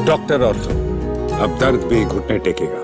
Doctor ortho, अब दर्द भी घुटने टेकेगा।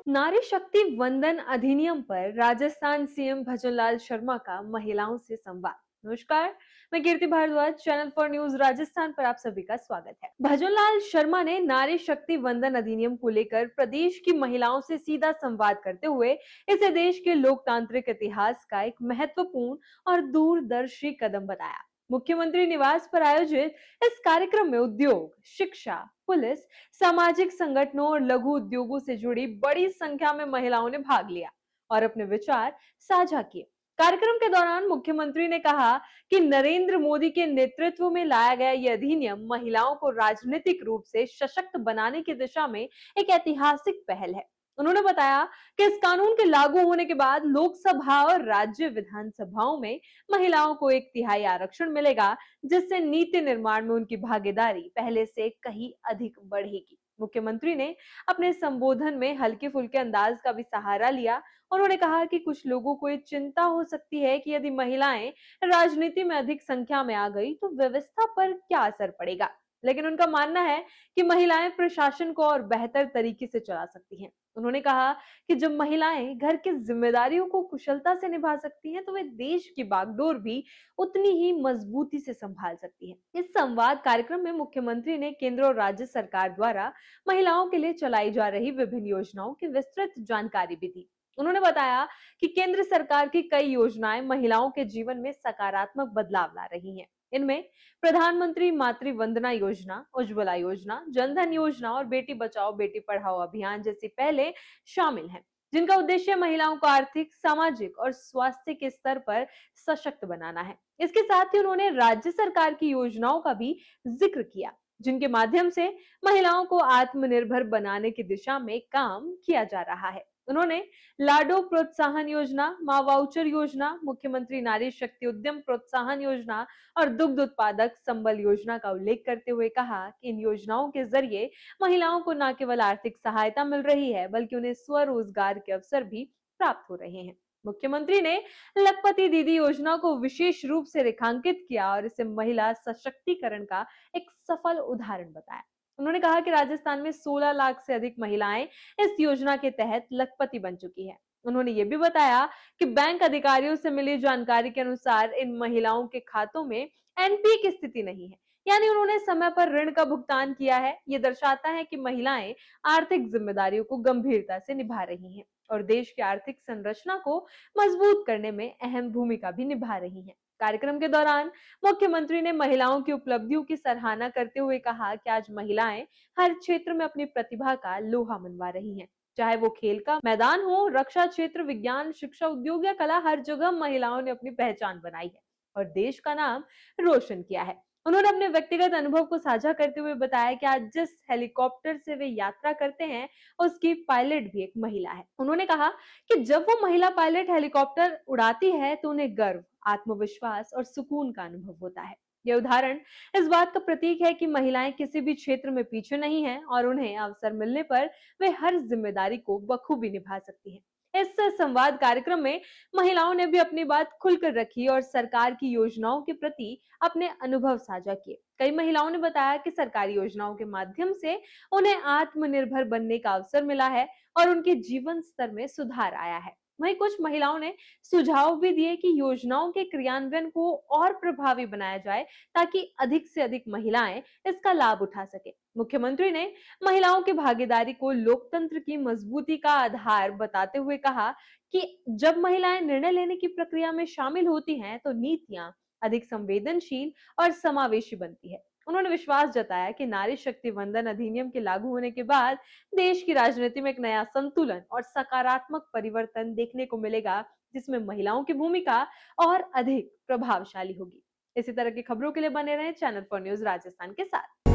नारी शक्ति वंदन अधिनियम पर राजस्थान सीएम भजनलाल शर्मा का महिलाओं से संवाद। नमस्कार, मैं Kirti Bhardwaj, channel for news Rajasthan पर आप सभी का स्वागत है। भजनलाल शर्मा ने नारी शक्ति वंदन अधिनियम को लेकर प्रदेश की महिलाओं से सीधा संवाद करते हुए इसे देश के लोकतांत्रिक इतिहास का एक महत्वपूर्ण और दूरदर्शी कदम बताया। मुख्यमंत्री निवास पर आयोजित इस कार्यक्रम में उद्योग, शिक्षा, पुलिस, सामाजिक संगठनों और लघु उद्योगों से जुड़ी बड़ी संख्या में महिलाओं ने भाग लिया और अपने विचार साझा किए। कार्यक्रम के दौरान मुख्यमंत्री ने कहा कि नरेंद्र मोदी के नेतृत्व में लाया गया यह अधिनियम महिलाओं को राजनीतिक रूप से सशक्त बनाने की दिशा में एक ऐतिहासिक पहल है। उन्होंने बताया कि इस कानून के लागू होने के बाद लोकसभा और राज्य विधानसभाओं में महिलाओं को 1/3 आरक्षण मिलेगा, जिससे नीति निर्माण में उनकी भागीदारी पहले से कहीं अधिक बढ़ेगी। मुख्यमंत्री ने अपने संबोधन में हल्के फुल्के अंदाज का भी सहारा लिया। उन्होंने कहा कि कुछ लोगों को ये चिंता हो सकती है कि यदि महिलाएं राजनीति में अधिक संख्या में आ गई तो व्यवस्था पर क्या असर पड़ेगा, लेकिन उनका मानना है कि महिलाएं प्रशासन को और बेहतर तरीके से चला सकती हैं। उन्होंने कहा कि जब महिलाएं घर की जिम्मेदारियों को कुशलता से निभा सकती हैं तो वे देश की बागडोर भी उतनी ही मजबूती से संभाल सकती है। इस संवाद कार्यक्रम में मुख्यमंत्री ने केंद्र और राज्य सरकार द्वारा महिलाओं के लिए चलाई जा रही विभिन्न योजनाओं की विस्तृत जानकारी भी दी। उन्होंने बताया कि केंद्र सरकार की कई योजनाएं महिलाओं के जीवन में सकारात्मक बदलाव ला रही हैं। इनमें प्रधानमंत्री मातृ वंदना योजना, उज्ज्वला योजना, जनधन योजना और बेटी बचाओ बेटी पढ़ाओ अभियान जैसी पहले शामिल हैं, जिनका उद्देश्य महिलाओं को आर्थिक, सामाजिक और स्वास्थ्य के स्तर पर सशक्त बनाना है। इसके साथ ही उन्होंने राज्य सरकार की योजनाओं का भी जिक्र किया, जिनके माध्यम से महिलाओं को आत्मनिर्भर बनाने की दिशा में काम किया जा रहा है। उन्होंने लाडो प्रोत्साहन योजना, मां वाउचर योजना, मुख्यमंत्री नारी शक्ति उद्यम प्रोत्साहन योजना और दुग्ध उत्पादक संबल योजना का उल्लेख करते हुए कहा कि इन योजनाओं के जरिए महिलाओं को न केवल आर्थिक सहायता मिल रही है, बल्कि उन्हें स्वरोजगार के अवसर भी प्राप्त हो रहे हैं। मुख्यमंत्री ने लखपति दीदी योजना को विशेष रूप से रेखांकित किया और इसे महिला सशक्तिकरण का एक सफल उदाहरण बताया। उन्होंने कहा कि राजस्थान में 16 लाख से अधिक महिलाएं इस योजना के तहत लखपति बन चुकी हैं। उन्होंने ये भी बताया कि बैंक अधिकारियों से मिली जानकारी के अनुसार इन महिलाओं के खातों में एनपीए की स्थिति नहीं है, यानी उन्होंने समय पर ऋण का भुगतान किया है। ये दर्शाता है कि महिलाएं आर्थिक जिम्मेदारियों को गंभीरता से निभा रही हैं और देश की आर्थिक संरचना को मजबूत करने में अहम भूमिका भी निभा रही हैं। कार्यक्रम के दौरान मुख्यमंत्री ने महिलाओं की उपलब्धियों की सराहना करते हुए कहा कि आज महिलाएं हर क्षेत्र में अपनी प्रतिभा का लोहा मनवा रही हैं। चाहे वो खेल का मैदान हो, रक्षा क्षेत्र, विज्ञान, शिक्षा, उद्योग या कला, हर जगह महिलाओं ने अपनी पहचान बनाई है और देश का नाम रोशन किया है। उन्होंने अपने व्यक्तिगत अनुभव को साझा करते हुए बताया कि आज जिस हेलीकॉप्टर से वे यात्रा करते हैं, उसकी पायलट भी एक महिला है। उन्होंने कहा कि जब वो महिला पायलट हेलीकॉप्टर उड़ाती है तो उन्हें गर्व, आत्मविश्वास और सुकून का अनुभव होता है। यह उदाहरण इस बात का प्रतीक है कि महिलाएं किसी भी क्षेत्र में पीछे नहीं हैं और उन्हें अवसर मिलने पर वे हर जिम्मेदारी को बखूबी निभा सकती हैं। इस संवाद कार्यक्रम में महिलाओं ने भी अपनी बात खुलकर रखी और सरकार की योजनाओं के प्रति अपने अनुभव साझा किए। कई महिलाओं ने बताया कि सरकारी योजनाओं के माध्यम से उन्हें आत्मनिर्भर बनने का अवसर मिला है और उनके जीवन स्तर में सुधार आया है। वहीं कुछ महिलाओं ने सुझाव भी दिए कि योजनाओं के क्रियान्वयन को और प्रभावी बनाया जाए ताकि अधिक से अधिक महिलाएं इसका लाभ उठा सके। मुख्यमंत्री ने महिलाओं की भागीदारी को लोकतंत्र की मजबूती का आधार बताते हुए कहा कि जब महिलाएं निर्णय लेने की प्रक्रिया में शामिल होती हैं तो नीतियां अधिक संवेदनशील और समावेशी बनती है। उन्होंने विश्वास जताया कि नारी शक्ति वंदन अधिनियम के लागू होने के बाद देश की राजनीति में एक नया संतुलन और सकारात्मक परिवर्तन देखने को मिलेगा, जिसमें महिलाओं की भूमिका और अधिक प्रभावशाली होगी। इसी तरह की खबरों के लिए बने रहें चैनल फॉर न्यूज राजस्थान के साथ।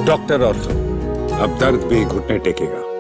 डॉक्टर ऑर्थो, अब दर्द भी घुटने टेकेगा।